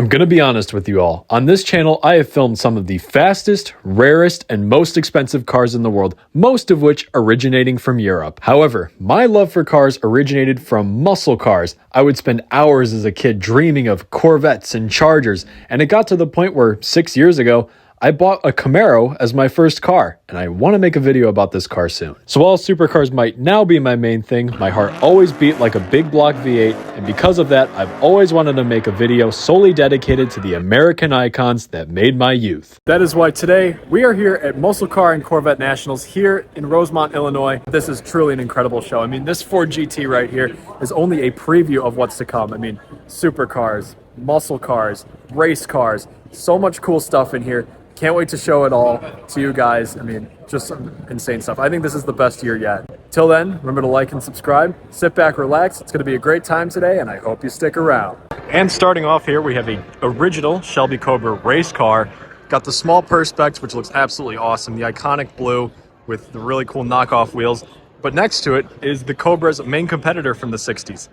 I'm gonna be honest with you all. On this channel, I have filmed some of the fastest, rarest, and most expensive cars in the world, most of which originating from Europe. However, my love for cars originated from muscle cars. I would spend hours as a kid dreaming of Corvettes and Chargers, and it got to the point where 6 years ago, I bought a Camaro as my first car, and I want to make a video about this car soon. So while supercars might now be my main thing, my heart always beat like a big block V8, and because of that, I've always wanted to make a video solely dedicated to the American icons that made my youth. That is why today we are here at Muscle Car and Corvette Nationals here in Rosemont, Illinois. This is truly an incredible show. I mean, this Ford GT right here is only a preview of what's to come. I mean, supercars, muscle cars, race cars, so much cool stuff in here. Can't wait to show it all to you guys. I mean, just some insane stuff. I think this is the best year yet. Till then, remember to like and subscribe. Sit back, relax. It's going to be a great time today, and I hope you stick around. And starting off here, we have a original Shelby Cobra race car. Got the small Perspex, which looks absolutely awesome. The iconic blue with the really cool knockoff wheels. But next to it is the Cobra's main competitor from the 60s,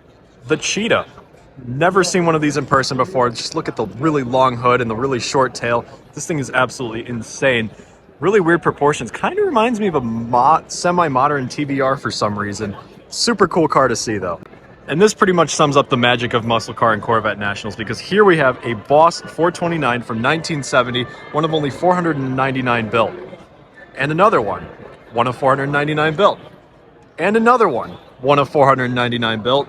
the Cheetah. Never seen one of these in person before. Just look at the really long hood and the really short tail. This thing is absolutely insane. Really weird proportions. Kind of reminds me of a semi-modern TBR for some reason. Super cool car to see though. And this pretty much sums up the magic of Muscle Car and Corvette Nationals, because here we have a Boss 429 from 1970, one of only 499 built. And another one of 499 built. And another one of 499 built.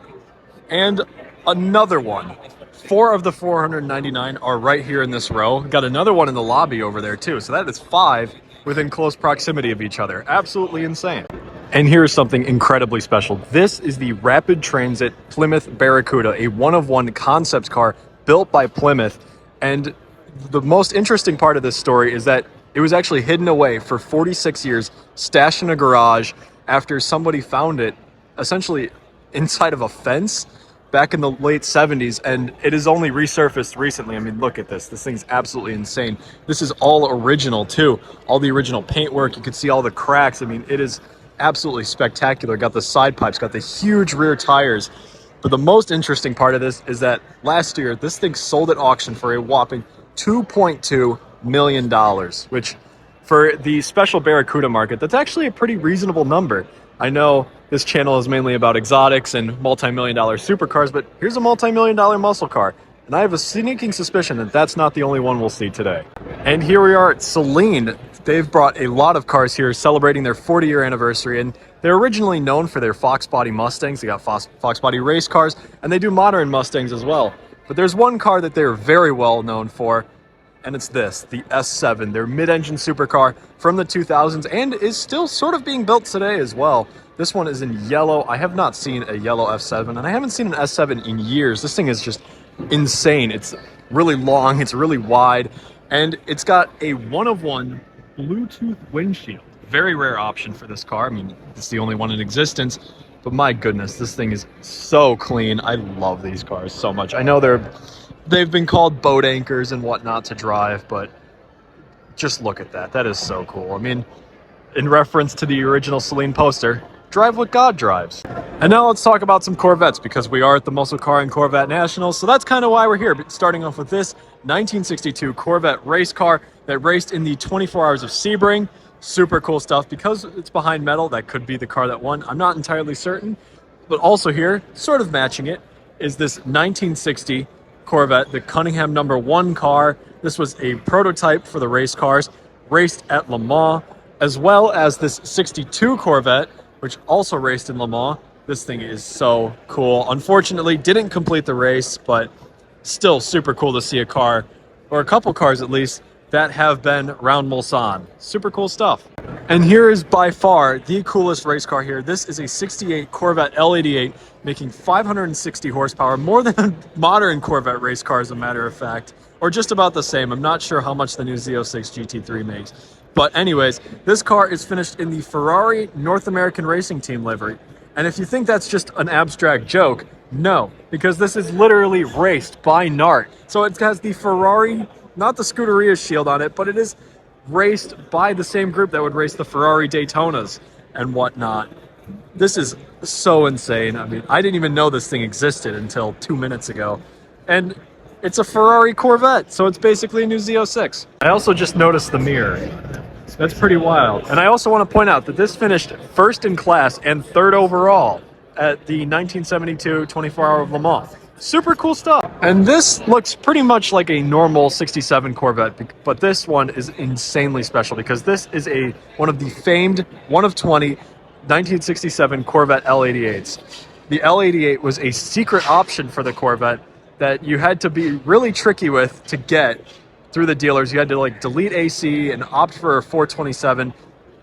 And another one. 4 of the 499 are right here in this row. Got another one in the lobby over there too. So that is 5 within close proximity of each other. Absolutely insane. And here's something incredibly special. This is the Rapid Transit Plymouth Barracuda, a one-of-one concept car built by Plymouth. And the most interesting part of this story is that it was actually hidden away for 46 years, stashed in a garage after somebody found it essentially inside of a fence back in the late 70s, and it has only resurfaced recently. I mean, look at this. This thing's absolutely insane. This is all original, too. All the original paintwork. You can see all the cracks. I mean, it is absolutely spectacular. Got the side pipes, got the huge rear tires. But the most interesting part of this is that last year, this thing sold at auction for a whopping $2.2 million, which for the special Barracuda market, that's actually a pretty reasonable number. I know this channel is mainly about exotics and multi-million-dollar supercars, but here's a multi-million-dollar muscle car. And I have a sneaking suspicion that that's not the only one we'll see today. And here we are at Saline. They've brought a lot of cars here celebrating their 40-year anniversary, and they're originally known for their Fox Body Mustangs. They got Fox Body race cars, and they do modern Mustangs as well. But there's one car that they're very well known for, and it's this, the S7, their mid-engine supercar from the 2000s, and is still sort of being built today as well. This one is in yellow. I have not seen a yellow F7, and I haven't seen an S7 in years. This thing is just insane. It's really long, it's really wide, and it's got a one-of-one Bluetooth windshield. Very rare option for this car. I mean, it's the only one in existence, but my goodness, this thing is so clean. I love these cars so much. I know they've been called boat anchors and whatnot to drive, but just look at that. That is so cool. I mean, in reference to the original Saline poster, drive what God drives. And now let's talk about some Corvettes, because we are at the Muscle Car and Corvette Nationals, so that's kind of why we're here. But starting off with this 1962 Corvette race car that raced in the 24 Hours of Sebring. Super cool stuff. Because it's behind metal, that could be the car that won. I'm not entirely certain. But also here, sort of matching it, is this 1960 Corvette, the Cunningham #1 car. This was a prototype for the race cars, raced at Le Mans, as well as this 62 Corvette, which also raced in Le Mans. This thing is so cool. Unfortunately, didn't complete the race, but still super cool to see a car, or a couple cars at least, that have been round Mulsanne. Super cool stuff. And here is by far the coolest race car here. This is a 68 Corvette L88, making 560 horsepower, more than a modern Corvette race car, as a matter of fact, or just about the same. I'm not sure how much the new Z06 GT3 makes. But anyways, this car is finished in the Ferrari North American Racing Team livery. And if you think that's just an abstract joke, no, because this is literally raced by NART. So it has the Ferrari, not the Scuderia shield on it, but it is raced by the same group that would race the Ferrari Daytonas and whatnot. This is so insane. I mean, I didn't even know this thing existed until 2 minutes ago. And It's a Ferrari Corvette, so it's basically a new Z06. I also just noticed the mirror. That's pretty wild. And I also want to point out that this finished first in class and third overall at the 1972 24 Hour of Le Mans. Super cool stuff. And this looks pretty much like a normal 67 Corvette, but this one is insanely special because this is one of the famed 1 of 20 1967 Corvette L88s. The L88 was a secret option for the Corvette that you had to be really tricky with to get through the dealers. You had to like delete AC and opt for a 427.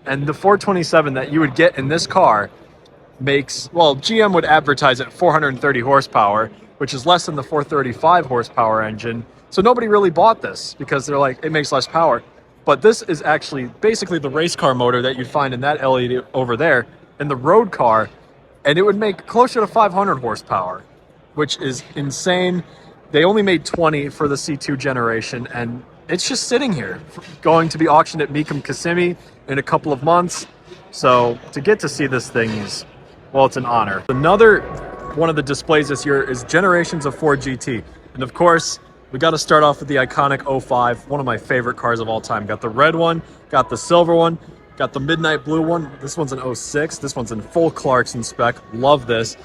And the 427 that you would get in this car makes, well, GM would advertise at 430 horsepower, which is less than the 435 horsepower engine. So nobody really bought this because they're like, it makes less power. But this is actually basically the race car motor that you find in that LED over there in the road car. And it would make closer to 500 horsepower, which is insane. They only made 20 for the C2 generation, and it's just sitting here, going to be auctioned at Mecum Kissimmee in a couple of months. So to get to see this thing is, well, it's an honor. Another one of the displays this year is Generations of Ford GT. And of course, we got to start off with the iconic 05, one of my favorite cars of all time. Got the red one, got the silver one, got the midnight blue one. This one's an 06. This one's in full Clarkson spec. Love this.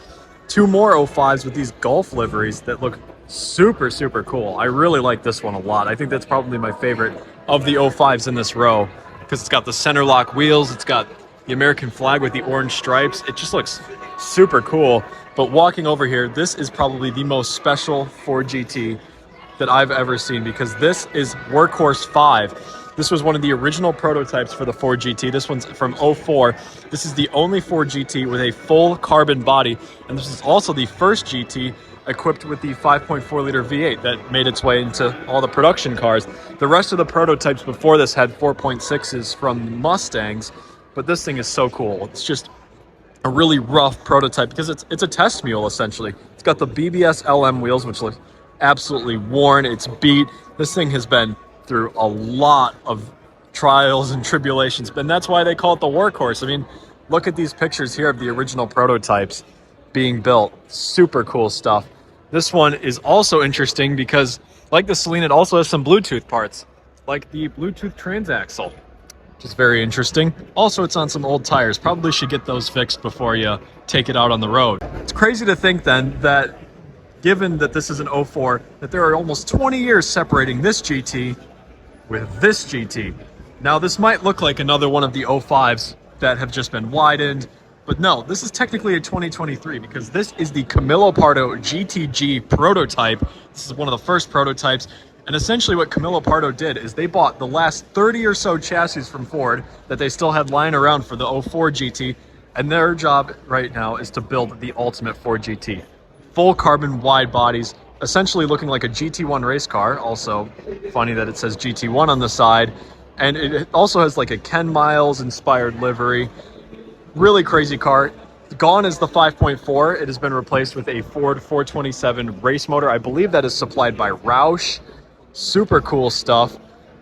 2 more 05s with these Gulf liveries that look super, super cool. I really like this one a lot. I think that's probably my favorite of the 05s in this row because it's got the center lock wheels. It's got the American flag with the orange stripes. It just looks super cool. But walking over here, this is probably the most special Ford GT that I've ever seen because this is Workhorse 5. This was one of the original prototypes for the Ford GT. This one's from 04. This is the only Ford GT with a full carbon body. And this is also the first GT equipped with the 5.4 liter V8 that made its way into all the production cars. The rest of the prototypes before this had 4.6s from Mustangs, but this thing is so cool. It's just a really rough prototype because it's a test mule essentially. It's got the BBS LM wheels, which look absolutely worn. It's beat. This thing has been through a lot of trials and tribulations, and that's why they call it the workhorse. I mean, look at these pictures here of the original prototypes being built. Super cool stuff. This one is also interesting because, like the Celine, it also has some Bluetooth parts, like the Bluetooth transaxle, which is very interesting. Also, it's on some old tires. Probably should get those fixed before you take it out on the road. It's crazy to think then that, given that this is an 04, that there are almost 20 years separating this GT with this GT. Now, this might look like another one of the 05s that have just been widened, but no, this is technically a 2023 because this is the Camillo Pardo GTG prototype. This is one of the first prototypes. And essentially what Camillo Pardo did is they bought the last 30 or so chassis from Ford that they still had lying around for the 04 GT. And their job right now is to build the ultimate Ford GT. Full carbon wide bodies, essentially looking like a GT1 race car. Also funny that it says GT1 on the side. And it also has like a Ken Miles inspired livery. Really crazy car. Gone is the 5.4. It has been replaced with a Ford 427 race motor. I believe that is supplied by Roush. Super cool stuff.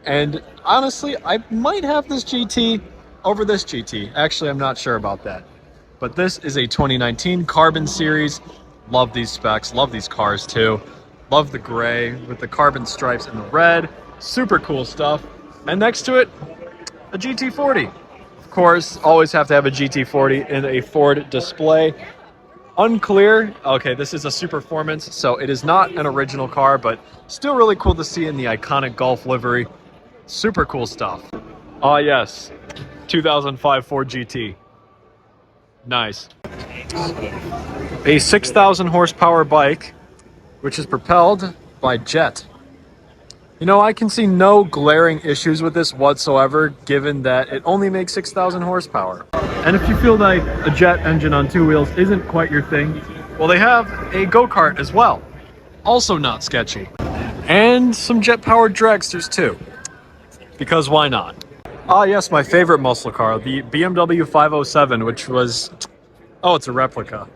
And honestly, I might have this GT over this GT. Actually, I'm not sure about that. But this is a 2019 Carbon Series. Love these specs. Love these cars too. Love the gray with the carbon stripes and the red. Super cool stuff. And next to it, a GT40. Of course, always have to have a GT40 in a Ford display. Unclear. Okay, this is a Superformance, so it is not an original car, but still really cool to see in the iconic Gulf livery. Super cool stuff. Ah, yes. 2005 Ford GT. Nice. A 6,000 horsepower bike, which is propelled by jet. You know, I can see no glaring issues with this whatsoever, given that it only makes 6,000 horsepower. And if you feel like a jet engine on 2 wheels isn't quite your thing, well, they have a go-kart as well. Also not sketchy. And some jet-powered dragsters too. Because why not? Ah, yes, my favorite muscle car, the BMW 507, which was... Oh, it's a replica.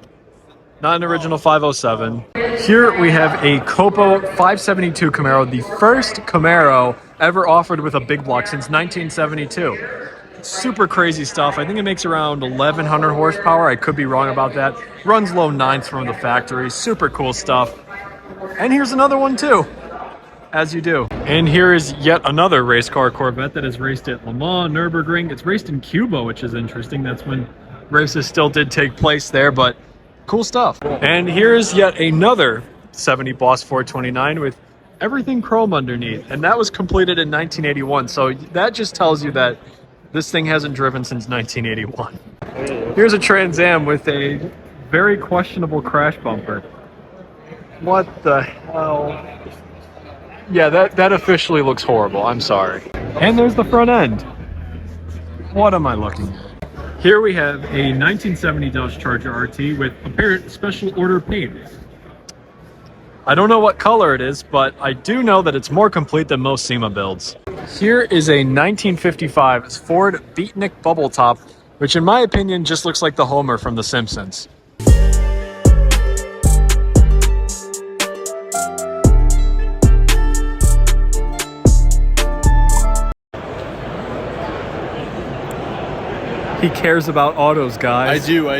Not an original 507. Here we have a Copo 572 Camaro, the first Camaro ever offered with a big block since 1972. Super crazy stuff. I think it makes around 1,100 horsepower. I could be wrong about that. Runs low 9s from the factory. Super cool stuff. And here's another one too. as you do. And here is yet another race car Corvette that has raced at Le Mans, Nürburgring. It's raced in Cuba, which is interesting. That's when races still did take place there, but cool stuff. And here's yet another 70 Boss 429 with everything chrome underneath. And that was completed in 1981. So that just tells you that this thing hasn't driven since 1981. Here's a Trans Am with a very questionable crash bumper. What the hell? Yeah, that officially looks horrible. I'm sorry. And there's the front end. What am I looking at? Here we have a 1970 Dodge Charger RT with apparent special order paint. I don't know what color it is, but I do know that it's more complete than most SEMA builds. Here is a 1955 Ford Beatnik Bubble Top, which in my opinion just looks like the Homer from The Simpsons. He cares about autos, guys. I do.